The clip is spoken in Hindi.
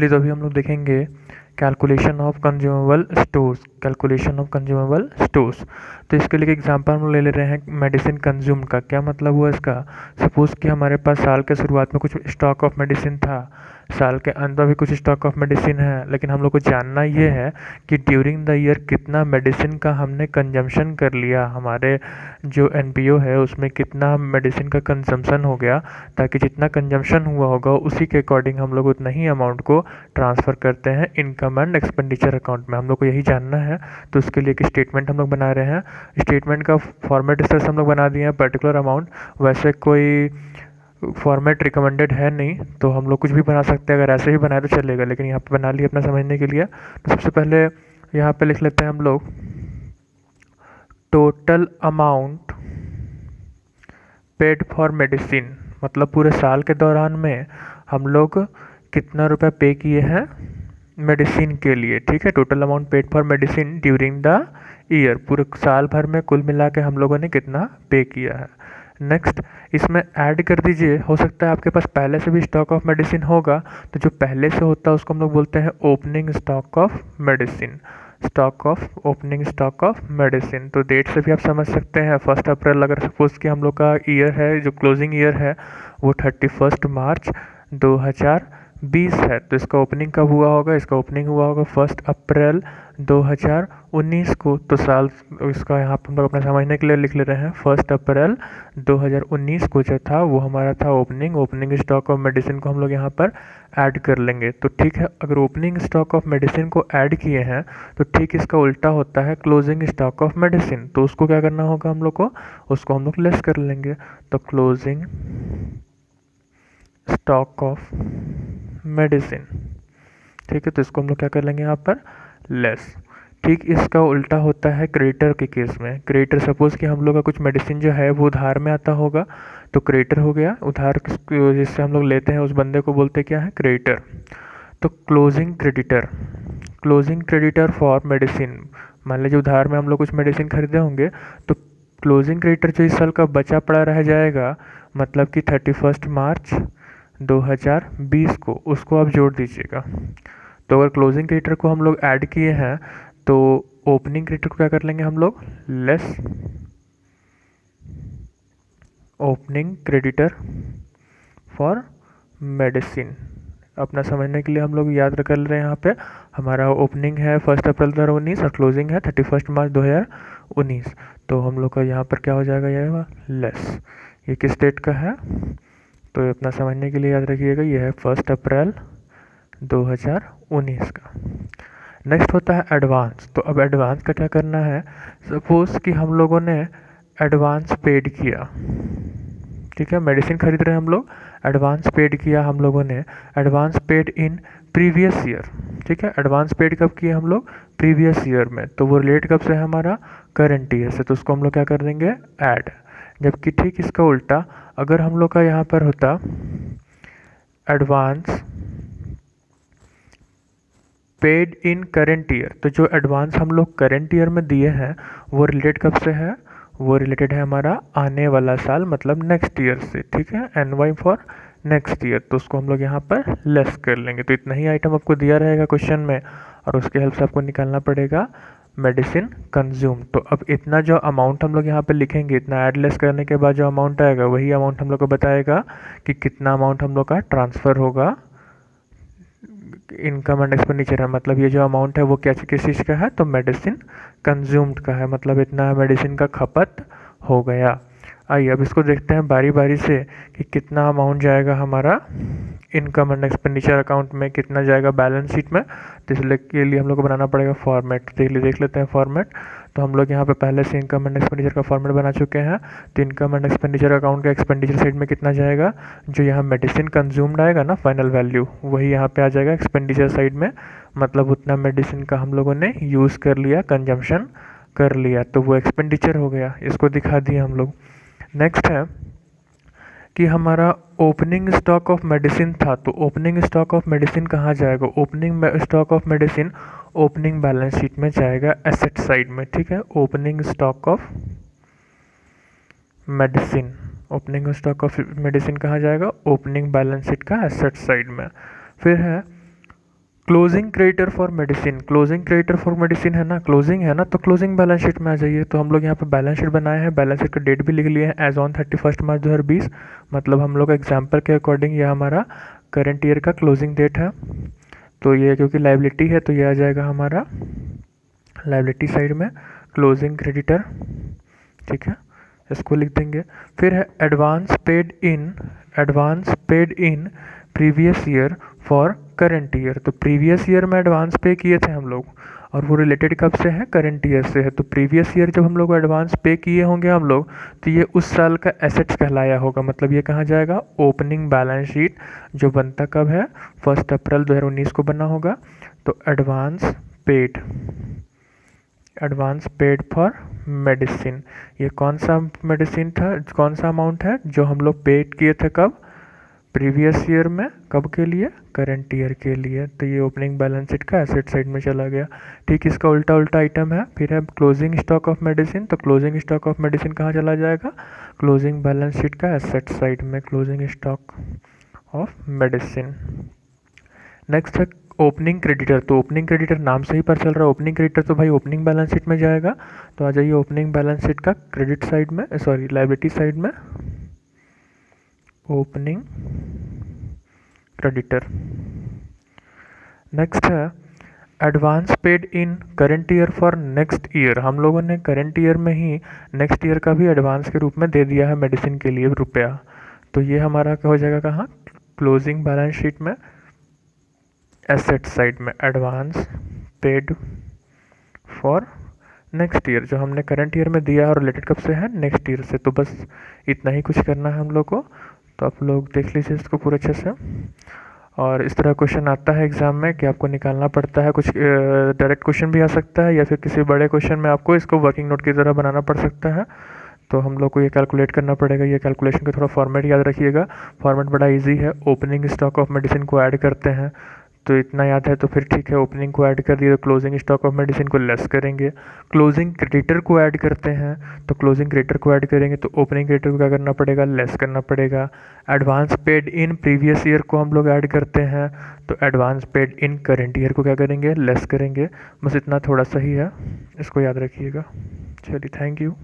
चलिए तो अभी हम लोग देखेंगे calculation of consumable stores. Calculation of consumable stores, तो इसके लिए एग्जांपल हम ले ले रहे हैं मेडिसिन कंज्यूम का। क्या मतलब हुआ इसका? सपोज़ कि हमारे पास साल के शुरुआत में कुछ स्टॉक ऑफ मेडिसिन था, साल के अंत में भी कुछ स्टॉक ऑफ मेडिसिन है, लेकिन हम लोग को जानना ये है कि ड्यूरिंग द ईयर कितना मेडिसिन का हमने कंजम्पशन कर लिया, हमारे जो एनपीओ है उसमें कितना मेडिसिन का कंजम्पशन हो गया, ताकि जितना कंजम्पशन हुआ होगा उसी के अकॉर्डिंग हम लोग उतना ही अमाउंट को ट्रांसफ़र करते हैं इनकम एंड एक्सपेंडिचर अकाउंट में। हम लोग को यही जानना है, तो उसके लिए एक स्टेटमेंट हम लोग बना रहे हैं। स्टेटमेंट का फॉर्मेट इस तरह से हम लोग बना दिए हैं, पर्टिकुलर अमाउंट। वैसे कोई फॉर्मेट रिकमेंडेड है नहीं, तो हम लोग कुछ भी बना सकते हैं, अगर ऐसे ही बनाए तो चलेगा, लेकिन यहाँ पे बना लिया अपना समझने के लिए। तो सबसे पहले यहाँ पे लिख लेते हैं हम लोग total amount paid for medicine, मतलब पूरे साल के दौरान में हम लोग कितना रुपया पे किए हैं मेडिसिन के लिए। ठीक है, total amount paid for medicine during the year, पूरे साल भर में कुल मिला के हम लोगों ने कितना पे किया है। नेक्स्ट, इसमें ऐड कर दीजिए, हो सकता है आपके पास पहले से भी स्टॉक ऑफ मेडिसिन होगा, तो जो पहले से होता है उसको हम लोग बोलते हैं opening stock of medicine. Opening stock of medicine, तो डेट से भी आप समझ सकते हैं 1 अप्रैल, अगर सपोज कि हम लोग का ईयर है, जो क्लोजिंग ईयर है वो 31 मार्च 2020 है, तो इसका ओपनिंग कब हुआ होगा? इसका ओपनिंग हुआ होगा 1 अप्रैल 2019 को। तो साल इसका यहाँ पर हम लोग अपना समझने के लिए लिख ले रहे हैं 1 अप्रैल 2019 को जो था वो हमारा था ओपनिंग स्टॉक ऑफ मेडिसिन को हम लोग यहाँ पर ऐड कर लेंगे। तो ठीक है, अगर ओपनिंग स्टॉक ऑफ मेडिसिन को ऐड किए हैं तो ठीक इसका उल्टा होता है क्लोजिंग स्टॉक ऑफ मेडिसिन, तो उसको क्या करना होगा हम लोग को? उसको हम लोग लेस कर लेंगे। तो क्लोजिंग स्टॉक ऑफ मेडिसिन, ठीक है, तो इसको हम लोग क्या कर लेंगे यहाँ पर? लेस। ठीक इसका उल्टा होता है क्रेडिटर के केस में। क्रेडिटर, सपोज कि हम लोग का कुछ मेडिसिन जो है वो उधार में आता होगा, तो क्रेडिटर हो गया। उधार जिससे हम लोग लेते हैं उस बंदे को बोलते क्या है? क्रेडिटर। तो क्लोजिंग क्रेडिटर फॉर मेडिसिन, मान लीजिए उधार में हम लोग कुछ मेडिसिन खरीदे होंगे, तो क्लोजिंग क्रेडिटर जो इस साल का बचा पड़ा रह जाएगा, मतलब कि 31 मार्च 2020 को, उसको आप जोड़ दीजिएगा। तो अगर क्लोजिंग क्रेडिटर को हम लोग ऐड किए हैं तो ओपनिंग क्रेडिटर को क्या कर लेंगे हम लोग? Less opening creditor for medicine. अपना समझने के लिए हम लोग याद कर रहे हैं, यहाँ पे हमारा ओपनिंग है 1 अप्रैल 2019 और क्लोजिंग है 31 मार्च 2019, तो हम लोग का यहाँ पर क्या हो जाएगा? ये लेस। ये किस डेट का है? तो अपना समझने के लिए याद रखिएगा, ये है 1 अप्रैल 2019 का। नेक्स्ट होता है एडवांस। तो अब एडवांस का क्या करना है? सपोज कि हम लोगों ने एडवांस पेड किया, ठीक है, मेडिसिन खरीद रहे हैं हम लोग, एडवांस पेड किया हम लोगों ने, advance paid in previous year. ठीक है, एडवांस पेड कब किए हम लोग? प्रीवियस ईयर में, तो वो रिलेट कब से है? हमारा करंट ईयर से, तो उसको हम लोग क्या कर देंगे? ऐड। जबकि ठीक इसका उल्टा, अगर हम लोग का यहाँ पर होता advance paid in current year, तो जो एडवांस हम लोग करेंट ईयर में दिए हैं वो रिलेटेड कब से है? वो रिलेटेड है हमारा आने वाला साल, मतलब नेक्स्ट ईयर से। ठीक है, NY फॉर नेक्स्ट ईयर, तो उसको हम लोग यहाँ पर लेस कर लेंगे। तो इतना ही आइटम आपको दिया रहेगा क्वेश्चन में, और उसके हेल्प से आपको निकालना पड़ेगा मेडिसिन कंज्यूम। तो अब इतना जो अमाउंट हम लोग यहाँ पे लिखेंगे, इतना ऐड लेस करने के बाद जो अमाउंट आएगा वही अमाउंट हम लोग को बताएगा कि कितना अमाउंट हम लोग का ट्रांसफ़र होगा इनकम एंड एक्सपेंडिचर है। मतलब ये जो अमाउंट है वो क्या किस चीज़ का है? तो मेडिसिन कंज्यूम्ड का है, मतलब इतना मेडिसिन का खपत हो गया। आइए अब इसको देखते हैं बारी बारी से कि कितना अमाउंट जाएगा हमारा इनकम एंड एक्सपेंडिचर अकाउंट में, कितना जाएगा बैलेंस शीट में। तो इसलिए के लिए हम लोग को बनाना पड़ेगा फॉर्मेट। देख लेते हैं फॉर्मेट। तो हम लोग यहाँ पे पहले से इनकम एंड एक्सपेंडिचर का फॉर्मेट बना चुके हैं। तो इनकम एंड एक्सपेंडिचर अकाउंट का एक्सपेंडिचर साइड में कितना जाएगा? जो यहाँ मेडिसिन कंज्यूम्ड आएगा ना फाइनल वैल्यू, वही यहाँ पे आ जाएगा एक्सपेंडिचर साइड में। मतलब उतना मेडिसिन का हम लोगों ने यूज़ कर लिया, कंजम्पशन कर लिया, तो वो एक्सपेंडिचर हो गया। इसको दिखा दिए हम लोग। नेक्स्ट है कि हमारा ओपनिंग स्टॉक ऑफ मेडिसिन था, तो ओपनिंग स्टॉक ऑफ मेडिसिन कहाँ जाएगा? Opening stock of medicine opening balance sheet में जाएगा, एसेट साइड में। ठीक है, opening stock of medicine, opening stock of medicine कहाँ जाएगा? ओपनिंग बैलेंस शीट का एसेट साइड में। फिर है closing creditor for medicine, closing creditor for medicine है ना, क्लोजिंग है ना, तो क्लोजिंग बैलेंस शीट में आ जाइए। तो हम लोग यहाँ पे बैलेंस शीट बनाए हैं, बैलेंस शीट का डेट भी लिख लिए हैं एज ऑन 31 मार्च 2020। मतलब हम लोग एग्जाम्पल के अकॉर्डिंग ये हमारा करंट ईयर का क्लोजिंग डेट है। तो ये क्योंकि लाइबिलिटी है तो ये आ जाएगा हमारा लाइबिलिटी साइड में क्लोजिंग क्रेडिटर, ठीक है, इसको लिख देंगे। फिर है advance paid in, advance paid in previous year for current year. तो प्रीवियस ईयर में एडवांस पे किए थे हम लोग, और वो रिलेटेड कब से है, करंट ईयर से है। तो प्रीवियस ईयर जब हम लोग एडवांस पे किए होंगे हम लोग, तो ये उस साल का एसेट्स कहलाया होगा। मतलब ये कहाँ जाएगा, ओपनिंग बैलेंस शीट, जो बनता कब है, 1 अप्रैल 2019 को बना होगा। तो advance paid, advance paid for medicine, ये कौन सा मेडिसिन था, कौन सा अमाउंट है जो हम लोग पेड किए थे कब, प्रीवियस ईयर में, कब के लिए, करंट ईयर के लिए। तो ये ओपनिंग बैलेंस शीट का एसेट साइड में चला गया। ठीक, इसका उल्टा उल्टा आइटम है। फिर है क्लोजिंग स्टॉक ऑफ मेडिसिन, तो क्लोजिंग स्टॉक ऑफ मेडिसिन कहाँ चला जाएगा, क्लोजिंग बैलेंस शीट का एसेट साइड में, closing stock of medicine. Next है ओपनिंग क्रेडिटर, तो ओपनिंग क्रेडिटर नाम से ही पता चल रहा है, ओपनिंग क्रेडिटर तो भाई ओपनिंग बैलेंस शीट में जाएगा। तो आ जाइए ओपनिंग बैलेंस शीट का क्रेडिट साइड में, सॉरी लाइबिलिटी साइड में, ओपनिंग क्रेडिटर। नेक्स्ट है advance paid in current year for next year, हम लोगों ने करंट ईयर में ही नेक्स्ट ईयर का भी एडवांस के रूप में दे दिया है मेडिसिन के लिए रुपया। तो ये हमारा क्या हो जाएगा, कहाँ, क्लोजिंग बैलेंस शीट में, एसेट साइड में, advance paid for next year, जो हमने करंट ईयर में दिया और रिलेटेड कब से है, नेक्स्ट ईयर से। तो बस इतना ही कुछ करना है हम लोग को। तो आप लोग देख लीजिए इसको पूरे अच्छे से। और इस तरह क्वेश्चन आता है एग्ज़ाम में कि आपको निकालना पड़ता है, कुछ डायरेक्ट क्वेश्चन भी आ सकता है, या फिर किसी बड़े क्वेश्चन में आपको इसको वर्किंग नोट की तरह बनाना पड़ सकता है। तो हम लोग को ये कैलकुलेट करना पड़ेगा। ये कैलकुलेशन का थोड़ा फॉर्मेट याद रखिएगा, फॉर्मेट बड़ा इजी है। ओपनिंग स्टॉक ऑफ मेडिसिन को ऐड करते हैं, तो इतना याद है तो फिर ठीक है। ओपनिंग को ऐड कर दिए तो क्लोजिंग स्टॉक ऑफ मेडिसिन को लेस करेंगे। क्लोजिंग क्रेडिटर को ऐड करते हैं, तो क्लोजिंग क्रेडिटर को ऐड करेंगे तो ओपनिंग क्रेडिटर को क्या करना पड़ेगा, लेस करना पड़ेगा। Advance paid in previous year को हम लोग ऐड करते हैं, तो advance paid in current year को क्या करेंगे, लेस करेंगे। बस इतना थोड़ा सा ही है, इसको याद रखिएगा। चलिए, थैंक यू।